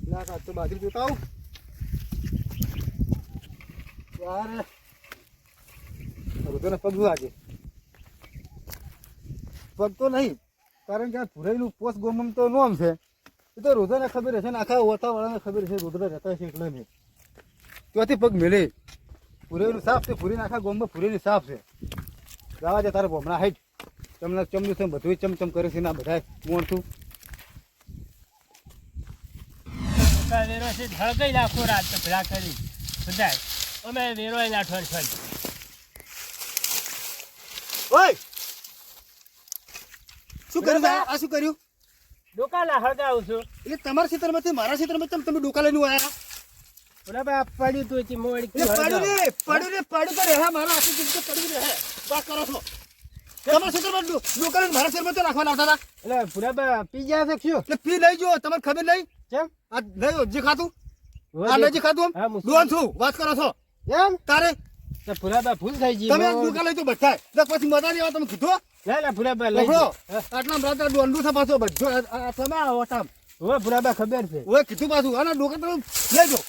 ના કાચ તો બાજરી જોતા આવું યાર રુદ્રને પગ લાગે પગ તો નહીં કારણ કે આ ભુરાઈનું પોસ્ટ ગોમમ તો નોમ છે એ તો રુદ્રને ખબર હશે ને આખા ઓતાવાળાને ખબર હશે રુદ્ર રહેતા હશે એટલે નહીં ત્યાંથી પગ મેળે ભુરાઈનું સાફ છે ભૂરીને આખા ગોમમાં ભુરાઈની સાફ છે જવા દે તારે ભમણા હાઈટ તમને ચમનું છે બધું ચમચમ કરે છે ના બધા મોણતું વેરો છે ઢળગઈ નાખો રાત તો ભેળા કરી બધા અમે વેરો નાઠો છો ઓય શું કર્યું આ શું કર્યું ડોકાલા હળગાવું છું એટલે તમારા ક્ષેત્રમાંથી મારા ક્ષેત્રમાં તમે ડોકા લઈને આવ્યા ઓલા બા પડ્યું તું તી મોડી પડ્યું કરે હા મારા આખી જિંદગી પડ્યું રહે વાત કરો છો તમારા ક્ષેત્રમાં ડોકા લઈને મારા ક્ષેત્રમાં તો રાખવાના આવતા હતા એટલે પૂરા બા પી ગયા છે શું એટલે પી લઈ જો તમને ખબર નહીં કેમ આ નહીં જે ખાતું આ નહીં ખાતું હા, ડોન છું વાત કરો છો એમ તારે તો પૂરા બા ભૂલ થઈ ગઈ તમે ડોકા લઈ તો બધા પછી મજા નહીં આવે તમે કીધું ના ના પૂરા બા લઈ લખડો ગયો. આટલા રાત્રે ડોંડું છે પાછો બધો તમે આવો તામ હવે પૂરા બા ખબર છે ઓય કીધું પાછું આના ડોકા તમે લઈ જો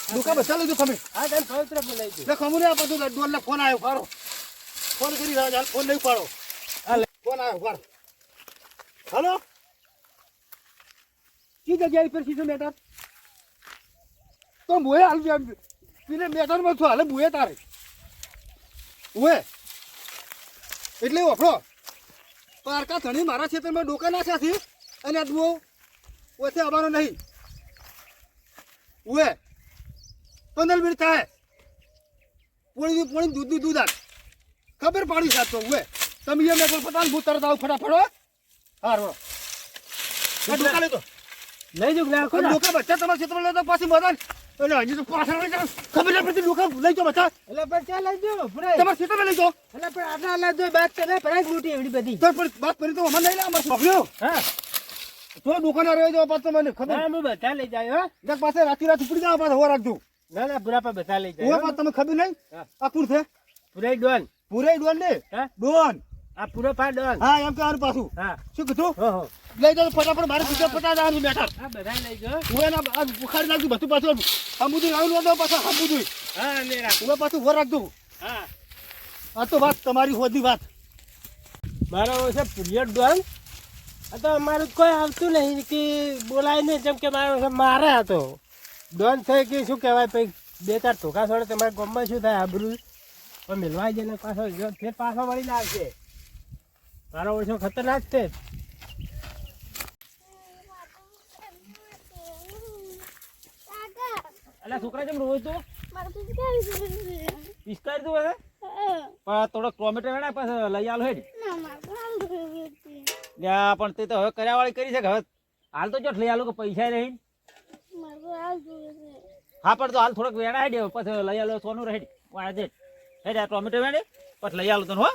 ડોકા બધા લઈ જો તમે આ તને પવિત્ર બોલાઈ ગયું એટલે ખમું આ પાછું ડોનને ફોન આવ્યો પાડો ફોન કરી રહ્યા ચાલ ફોન નહીં પાડો ફોન આવ્યો પાડો હાલો કી જગ્યાએ પર સીધું મેટર તો મુએ હાલ પીને મેટરમાં છું હાલે મુએ તારે ઓએ એટલે વફડો પારકા ધણી મારા ક્ષેત્રમાં ડોકા નાખ્યા છે અને આ ડુઓ ઓછે આવવાનો નહીં ઓએ 15 મિનિટ થાય પોણી દૂધ આપ ખબર પાડી સાત તો ઓએ તમે એ મેં પતાન ભૂત તરત આવ ફટાફટ હાર વળો આ ડોકા લઈ તો લઈ જો નાખો ને ડોકા બચ્ચા તમારા ક્ષેત્રમાં લેતો પાછી મદન એટલે હજી તો પાછળ લઈ જાઓ ખબર નહીં પડતી ડોકા લઈ જાઓ બચ્ચા એટલે પણ ચાલ લઈ જો પૂરા તમારા ક્ષેત્રમાં લઈ જાઓ એટલે પણ આટલા લઈ જો બાત કરે પ્રાઇસ મોટી એવડી બધી તો પણ વાત કરી તો અમને નહીં લે અમારે છોકરીઓ હા તો દુકાને રહી જાવ પાછો મને ખબર હા હું બધા લઈ જાય હો દેખ પાસે રાત ઉપડી જાવ પાછો હો રાખજો ના ના પૂરા પર બધા લઈ ઓવા જાય પાછ તમે ખબર નહીં હા. આ કોણ છે પૂરા ડોન પૂરે ડોન ને હા ડોન આ પૂરો પા ડોન હા એમ કે પાછું હા શું કીધું હો હો લઈ જાવ ફટાફટ મારે બીજા પચાસ જવાનું બેઠા આ બધા લઈ જો હું એના આ બુખારી નાખજો બધું પાછું હમુદું લાવું દો પાછા હમુદું હા મેરા હું પાછું હો રાખજો હા આ તો વાત તમારી હોદી વાત મારો છે પૂરિયો ડોન આ તો અમારું કોઈ આવતું નહીં કે બોલાય નહીં જેમ કે મારો મારે હતો ડોન થઈ કે શું કહેવાય પછી બે ચાર ધોકા છોડે તમારા ગામમાં શું થાય આબરું પણ મિલવાઈ જઈને પાછો ફેર પાછો વળીને આવશે મારો ઓછો ખતરનાક છે અલા છોકરા કેમ રોજ તો પિસ્કારી તું હવે પણ થોડો ટોમેટો વેણા પાછો લઈ આલો હેડ લ્યા પણ તે તો હવે કર્યા વાળી કરી છે કે હવે હાલ તો જો લઈ આલો કે પૈસા રહી હા પણ તો હાલ થોડોક વેણા હેડ પછી લઈ આલો સોનું રહે વાળે હેડ આ ટોમેટો વેણે પછી લઈ આલો તને હો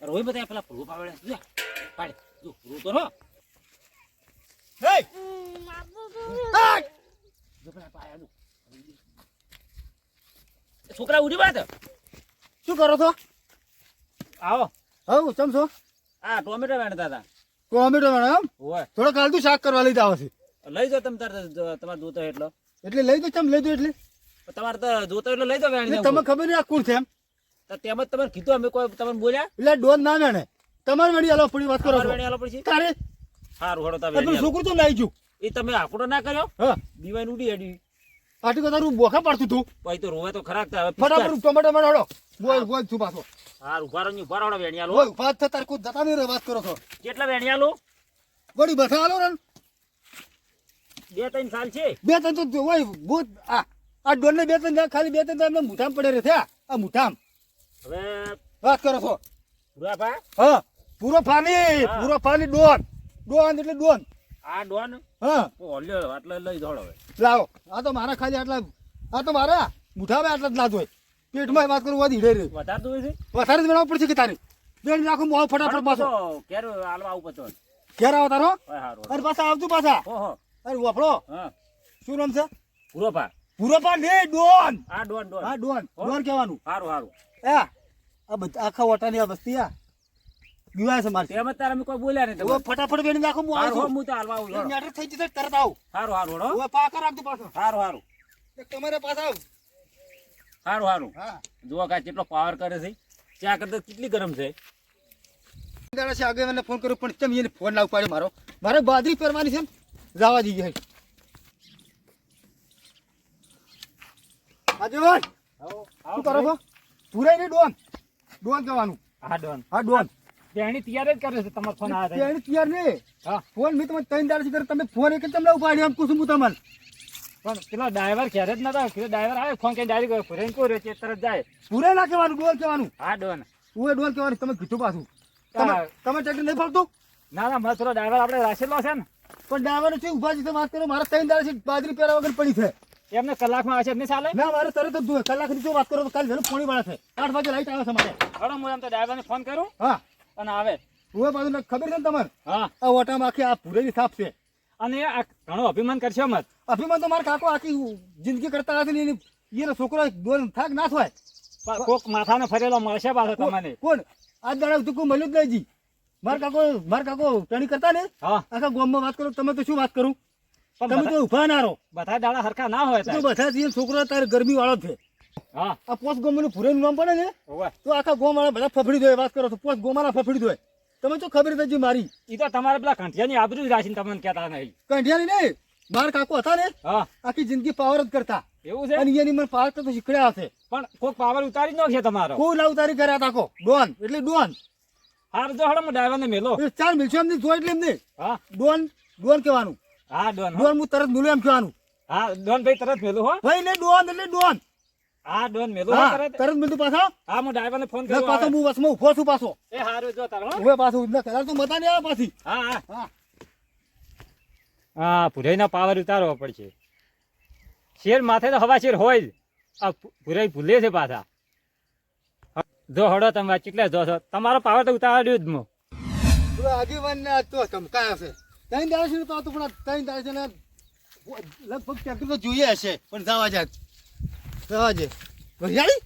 રોઈ બધા પેલા ભૂ પાવડે પાડે જો ભૂ તો હો હે જો પેલા પાયા દો છોકરા ઉડી વાત શું કરો છો આવો હવ ચમ છો આ ટોમેટો વેણતા હતા ટોમેટો મેડમ હોય થોડો કાલતું શાક કરવા લઈ જાવ છે લઈ જાઓ તમે તમારે જોતો એટલો એટલે લઈ દો ચમ લઈ દો એટલે તમારે તો જોતો એટલે લઈ દો વેણી તમે ખબર નહીં આ કોણ છે એમ તેમ જ તમે કીધું અમે કોઈ તમને બોલ્યા એટલે ડોન ના મેણે તમારે વળી આલો પડી વાત કરો છો વેણી આલો પછી તારે સારું હળો તમે પેલું છોકરું તો લાવી ગયું એ તમે આકડો ના કર્યો હા દીવાઈ ઉડી હેડી આટલી কথা હું બોખા પાડતું તું પછી તો રોવે તો ખરાક થાય ફટાફટ ટોમેટો મેળો બોલ બોલ છું પાછો સારું ઉભા રહો વેણી આલો બોલ વાત થતા તાર કોઈ જતા નહીં રે વાત કરો છો કેટલા વેણી આલો વળી બઠા આલો રે 2-3 સાલ છે બે ત્રણ તો ઓય ભૂત આ ડોન ને બે ત્રણ ખાલી બે ત્રણ એમને મુઠામ પડે રે થયા આ મુઠામ હવે વાત કરો છો પૂરાપા હા પૂરો ફાની ડોન ડોન એટલે ડોન આ ડોન હા ઓલ્યો આટલે લઈ દોડો હવે લાવો આ તો મારા ખાલી આટલા આ તો મારા મુઠામાં આટલા જ લાજો પેટમાં વાત કરું વાદી રે વધારે તો છે વધારે જ બનાવવું પડશે કે તારે બેન નાખું મોં ફટાફટ પાછો કેર આલવા આવું પતો ઘેર આવો તારો હોય હારું અરે પાછા આવતું પાછા ઓહો અરે વફડો હા શું નામ છે પૂરોપા પૂરોપા ને ડોન આ ડોન ડોન હા ડોન ડોન કહેવાનું હારું હારું આ બધા આખા ઓટાની આ વસ્તી આ બીવાય છે મારે તેમ જ તારે અમે કોઈ બોલ્યા નહીં ઓ તમે ફટાફટ વેણી નાખો હું હારું આવું હો, હું તો હાલવા આવું છું હેડો. મેટર થઈ જશે તરત આવું હારું હારું હેડો. ઓ પાકા રાખજો પાછો હારું હારું તમારે પાછા આવ હારું હારું હા જુઓ કાંઈ કેટલો પાવર કરે છે ચા કરતા કેટલી ગરમ છે દાડા છે આગળ મને ફોન કર્યો પણ કેમ એને ફોન ના ઉપાડ્યો મારો મારે બાદરી પહેરવાની છે ને જવા જઈએ આગેવાન શું કરો છો પુરાઈ ને ડોન ડોન કહેવાનું હા ડોન હા ડોન તેણી તૈયાર જ કરે છે તમારો ફોન આવ્યો ત્યાં તૈયાર ને હા ફોન મેં તમને 3 દાડા કર્યો તમે ફોન એક તમને ઉપાડ્યો એમ કુસુમ તમને પણ પેલો ડ્રાઈવર ઘેર જ નતો પેલો ડ્રાઈવર આવે ફોન કરીને ડાયરેક્ટ ફરેન કોરે છે તરત જાય પુરાઈ ના કહેવાનું ડોન કહેવાનું હા ડોન હું ડોન કહેવાનું તમે કીધું પાછું તમે ટ્રેક્ટર નહીં ફરતું ના ના મસ્ત પેલો ડ્રાઈવર આપણે રાખેલો છે ને પણ ડ્રાઈવર છે ઉભા છે વાત કરો મારે 3 દાડા બાજરી પહેરા વગર પડી છે એમને કલાકમાં આવશે એમને ચાલે ના મારે તરત જ જોઈએ કલાકની જો વાત કરો તો કાલ વહેલું પોણી વાળા છે 8 વાગે લાઈટ આવે છે મારે હડો હું એમ તો ડ્રાઈવરને ફોન કરું હા અને આવે હું બાજુ ખબર છે ને તમારે હા આ ઓટામાં આખી આ પૂરેની સાપ છે અને આ ઘણો અભિમાન કરશો મત અભિમાન તો મારા કાકો આખી જિંદગી કરતા હશે ને એનો છોકરો દોર થાક ના થાય પણ કોક માથાને ફરેલો મળશે પાછો તમને કોણ આજ દાડા સુધી કોઈ મળ્યું જ નહીં જી મારા કાકો ટણી કરતા ને હા આખા ગામમાં વાત કરો તમે તો શું વાત કરું પણ તમે તો ઉભા ના રહો બધા દાડા હરખા ના હોય તો સાહેબ. બધા જ છોકરો તારે ગરમી વાળો છે હા આ પોસ્ટ ગોમનું પૂરેનું નામ પડે ને હોવે. તો આખા ગોમ વાળા બધા ફફડી દો વાત કરો તો પોસ્ટ ગોમાના ફફડી દો તમે તો ખબર નથી મારી ઈ તો તમારે પેલા કંઠિયાની આબરૂ જ રાખીને તમને કહેતા નહીં કંઠિયાની નહીં મારા કાકો હતા ને હા આખી જિંદગી પાવર જ કરતા એવું છે અને એની મને પાવર તો શીખડ્યા હશે પણ કોક પાવર ઉતારી નાખશે તમારો કોઈ ના ઉતારી કર્યા તાકો ડોન એટલે ડોન હાર જો હડો ડ્રાઈવરને મેલો એ ચાર મિલશે એમની જોઈ એટલે એમને હા ડોન ડોન કહેવાનું હા ડોન હો. ડોન હું તરત મિલું એમ કહેવાનું હા ડોન ભાઈ તરત મેલો હો ભાઈ ને ડોન એટલે ડોન હા ડોન મેલો હો હા તરત તરત મિલું પાછા હા હું ડ્રાઈવરને ફોન ને કરું પાછો આવે. હું વસમાં ઉભો છું પાછો એ હારું જો તારો હો. ઉભે પાછો ઉધના કરાર તો મતા નહીં આવે પાછી હા હા હા હા ભુરાઈના પાવર ઉતારવો પડશે શેર માથે તો હવા શેર હોય જ આ ભુરાઈ ભૂલે છે પાછા જો હડો તમે કેટલે જો છો તમારો પાવર તો ઉતાર્યો જ મો તો આગેવાન ને આજ તો ધમકાયા છે ત્રણ દાડા સુધી તો આવતું પણ આ ત્રણ દાડા છે ને લગભગ ટ્રેક્ટર તો જોઈએ હશે પણ જવા જે વરિયાળી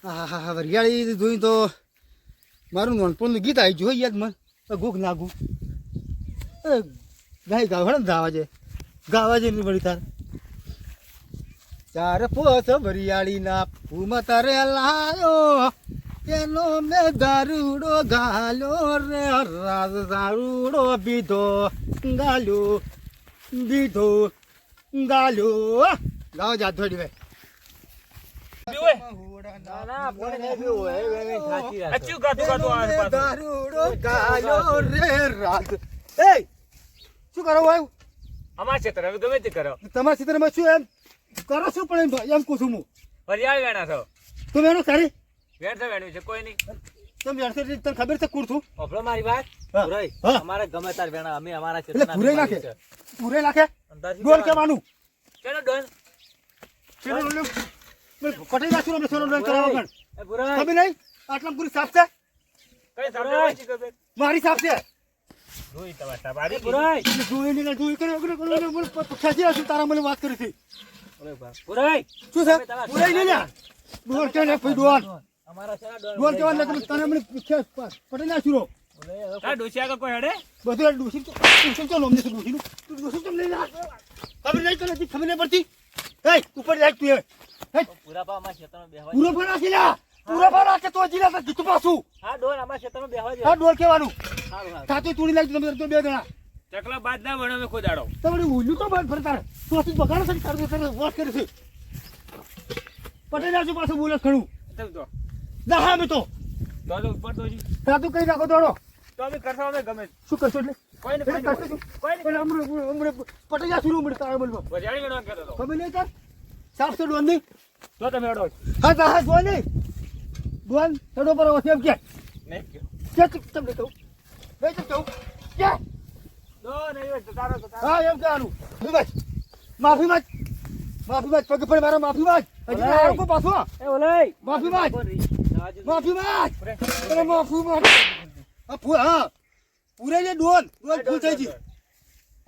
હા હા હા વરિયાળી જોઈ તો મારું નાનપણનું ગીત આવી જોઈ યાદ મને ગોખ નાગું ગાય ગાવ ને ગાવા જે નહીં વળી તાર ચાર પોસ વરિયાળીના ફૂમાં તારે લાયો એનો મેં દારૂડો ગાલ્યો રે રાજ દારૂડો બીધો ગાલ્યો ગાવ જાત થોડી વે દારૂડો ગાલ્યો રે રાજ એ શું કરો ભાઈ અમાર ક્ષેત્ર ગમે તે કરો તમારા ક્ષેત્રમાં શું એમ કરો શું પણ એમ કહું છું હું ફરિયાળ વેણા છો તમે એનો સારી વેણ તો વેણ્યું છે કોઈ નહીં તમે વેણસે તને ખબર છે કુડ છું ઓપડો મારી વાત હા. પુરાઈ હા. અમારે ગમે તાર વેણા અમે અમારા એટલે ક્ષેત્રના પૂરે નાખે પૂરે નાખે ડોલ કહેવાનું કેનો ડોન કટાઈ નાખ્યું અમે સોનો ડોલ કરાવવા પણ એ પુરાઈ ખબર નહીં આટલા પૂરી સાફ છે કઈ સાંભળે મારી સાફ છે જોઈ તમારે તમારી પુરાઈ જોઈ ખેંચી નાખ્યું તારા મને વાત કરી હતી પુરાઈ શું છે પૂરે નહીં લ્યા ડોલ કે ને ભાઈ ડોલ અમારા શેના ડોન ડોલ કહેવાનું એટલે તને મને કટાઈ નાખ્યું કા ડોસિયા કો કોઈ હડે બધું ડોસી તો લોમને ડોસીનું ડોસી તો લઈ જા ખબર નહીં તને ખબર નહીં પડતી હે ઉપર જાય તું હે પુરા પા અમારા ક્ષેત્રમાં બેહવા પૂરો પર રાખી લ્યા પૂરો પર રાખે તો હજી ના જીતું પાછું હા ડોન અમારા ક્ષેત્રમાં બેહવા હા ડોલ કહેવાનું સારું સારું સાચું તૂડી નાખી તમે તો બે જણા ચકલા બાદ ના વણો મેં ખોદાડો તમને ઉલ્લું તો બંધ ફરતા તો તું બગાડો છે તારે તારે વાત કરે છે પટેલ આજુ પાછું બોલે ખણું તમ તો દહા મે તો ઉપર તો જી સાચું કઈ નાખો દોડો તો અમે કરશો અમે ગમે શું કરશો એટલે કોઈ ને એટલે કરશો શું? કોઈ ને પણ હમણે પટેલ આ શુરુ મળે તારે બોલવા વજાડી વેણો કરતો તો ખબર નહીં તાર સાફ છે ડોન નહીં તો તમે હડો હા દહા ડોન નહીં ડોન ચડો પર આવશે એમ કે નહીં કે તમને કહું નહીં તો કહું કે દો નહીં હોય તો તારો તો તારો હા એમ કહેવાનું માફી માંગ પગ પર મારા માફી માંગ હજી તો આરો કો પાછો એ ઓલાઈ માફી માંગ માફી માંગ અરે માફી માંગ હા પૂરે જે ડોન ફૂલ થઈ ગઈ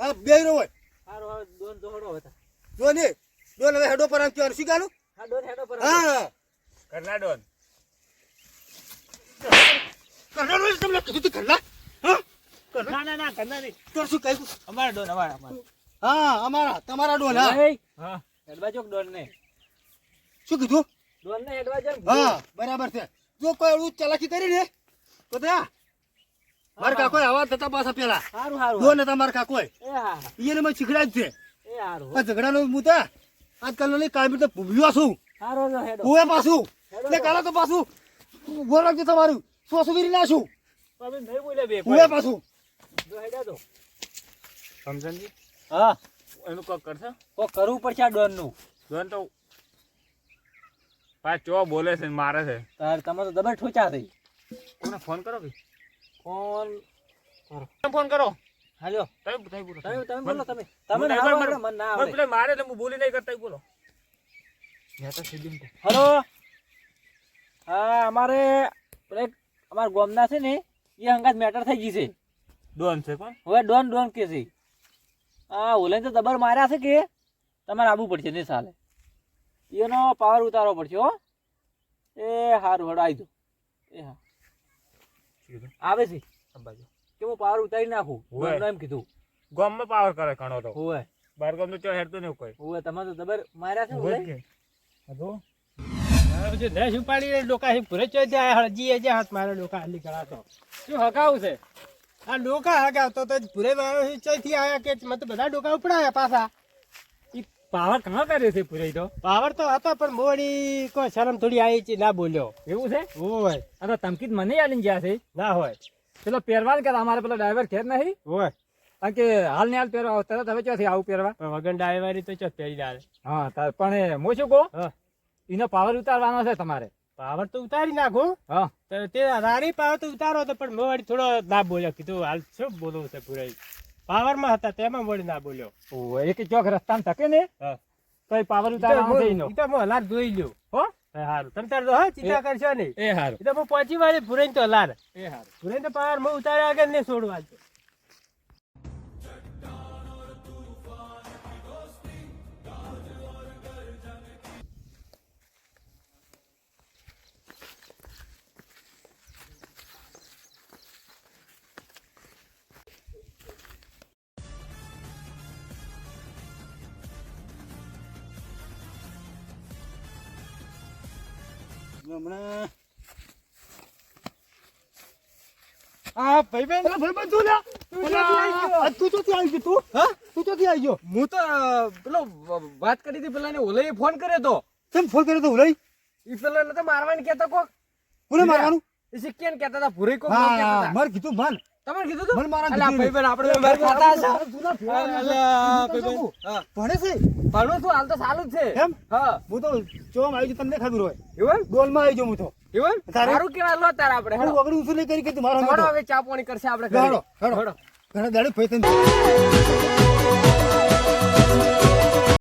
હા બે રો હોય સારું હવે ડોન જોડો હતા ડોન એ ડોન હવે હેડો પર આમ કહેવાનું શીખાનું હા ડોન હેડો પર હા કરના ડોન કરનારો તમને કીધું તું કરલા હા ના ના ના કરના નહીં તો શું કહ્યું અમારા ડોન અમારા હા અમારા તમારા ડોન હા હા એડવાજો ડોન ને શું કીધું ડોન ને એડવાજો હા બરાબર છે જો કોઈ એવું ચાલાકી કરી ને તો ત્યાં મારા કાકો આવા થતા પાછા પેલા સારું સારું ડોન હતા મારા કાકો એ હા એને મેં શીખડાય જ છે એ સારું આ ઝઘડાનો હું તો આજકાલનો નહીં કાયમી તો ભૂલ્યો છું સારું જો હેડો હું પાછું એટલે કાલે તો પાછું ઉભો રાખજો તમારું સોસું ગીરી નાખું તમે નહીં બોલે બે હું પાછું જો હેડો તો સમજણજી હા એનું કોક કરશે કો કરવું પડશે આ ડોન નું ડોન તો પાછ ચો બોલે છે ને મારે છે તાર તમે તો દબર ઠોચા થઈ કોને ફોન કરો કે ફોન ફોન કરો હાલો તમે બોલો તમે તમે બોલો તમે મને તમે ના આવડે, આવડે, મને ના આવડે પેલા મારે એટલે હું બોલી નહીં કરતા બોલો મેં તો સીધી કહું. હલો હા અમારે એક અમારા ગામના છે ને એ હંગાત મેટર થઈ ગઈ છે ડોન છે કોણ હવે ડોન ડોન કે છે હા ઓલે તો દબર માર્યા છે કે તમારે આવવું પડશે ને સાલે એનો પાવર ઉતારવો પડશે હો એ સારું હડો આવી જાઓ એ હા કીધું આવે છે આ બાજુ કે હું પાવર ઉતારી નાખું હોય. ડોનનો એમ કીધું ગામમાં પાવર કરે ઘણો તો હોય બાર ગામ તો ચો હેડતો નહીં કોઈ હોય તમારે તો દબર માર્યા છે ને ઓલે? હતો પછી ધેસ ઉપાડી ડોકા પૂરે ચોઈ જાય હળજી જાય હાથ મારે ડોકા હાલી કરાતો શું હકાવું છે આ ડોકા હગાવતો તો પૂરે મારો ચોઈથી આયા કે મત બધા ડોકા ઉપડાયા પાછા ઈ પાવર કहाँ કરે છે પૂરી તો પાવર તો હતો પણ મોડી કોઈ શરમ થોડી આવી છે ના બોલ્યો એવું છે હોય આ તો ધમકી મને આલીને ગયા છે ના હોય પેલો પહેરવાન કે અમારે પેલો ડ્રાઈવર ખેર નહીં હોય કારણ કે હાલ ને હાલ પહેરવા તરત હવે ચોથી આવું પહેરવા પણ વગન ડાયવારી તો ચો પહેરી ડાલે હા પણ હું શું કહું હા એનો પાવર ઉતારવાનો છે તમારે પાવર તો ઉતારી નાખો હા તો તે રાણી પાવર તો ઉતારો તો પણ મોડી થોડો ના બોલ્યો કીધું હાલ શું બોલવું છે પૂરે પાવરમાં હતા તેમાં મોડી ના બોલ્યો એક ચોક રસ્તામાં થકે ને હા તો એ પાવર ઉતારવાનો છે એનો ઈ તો હું હલાર જોઈ લ્યો હો હારું તમે તાર હા ચિંતા કરશો નહીં એ હારું એ તો હું પહોંચી વાળી પૂરે તો હલાર એ હારું પૂરે તો પાવર હું ઉતાર્યા આગળ નહીં છોડવા દો. હમણાં હા ભાઈબંધ અલા ભાઈબંધ તું લ્યા. અલા, તું ચોથી આવી ગયો તું હા તું ચોથી આવી ગયો હું તો પેલો વાત કરી હતી પેલા ને ઓલે ફોન કર્યો તો કેમ ફોન કર્યો તો ઉલાઈ ઈ પેલા ને તો મારવાની કેતો કોક કોને મારવાનું એ સિક્કેન કહેતા હતા ભૂરી કોક હા માર કીધું મન તમે કીધું તું મન મારા અલા ભાઈબંધ આપણે માર ખાતા છે અલા ભાઈબંધ હા ભણે છે ભણું છું હાલ તો સારું જ છે એમ હા હું તો ચોમ આવી ગયો તમને ખબર હોય એવું ડોલમાં આવી જાઉં હું તો એવું તારે? સારું કેવા લો તાર આપણે હું હેડો વગર ઉછું નહીં કરી કે તું મારો હેડો હવે ચા પાણી કરશે આપણે ઘરે. હેડો હેડો હેડો ઘણા દાડે ફેતન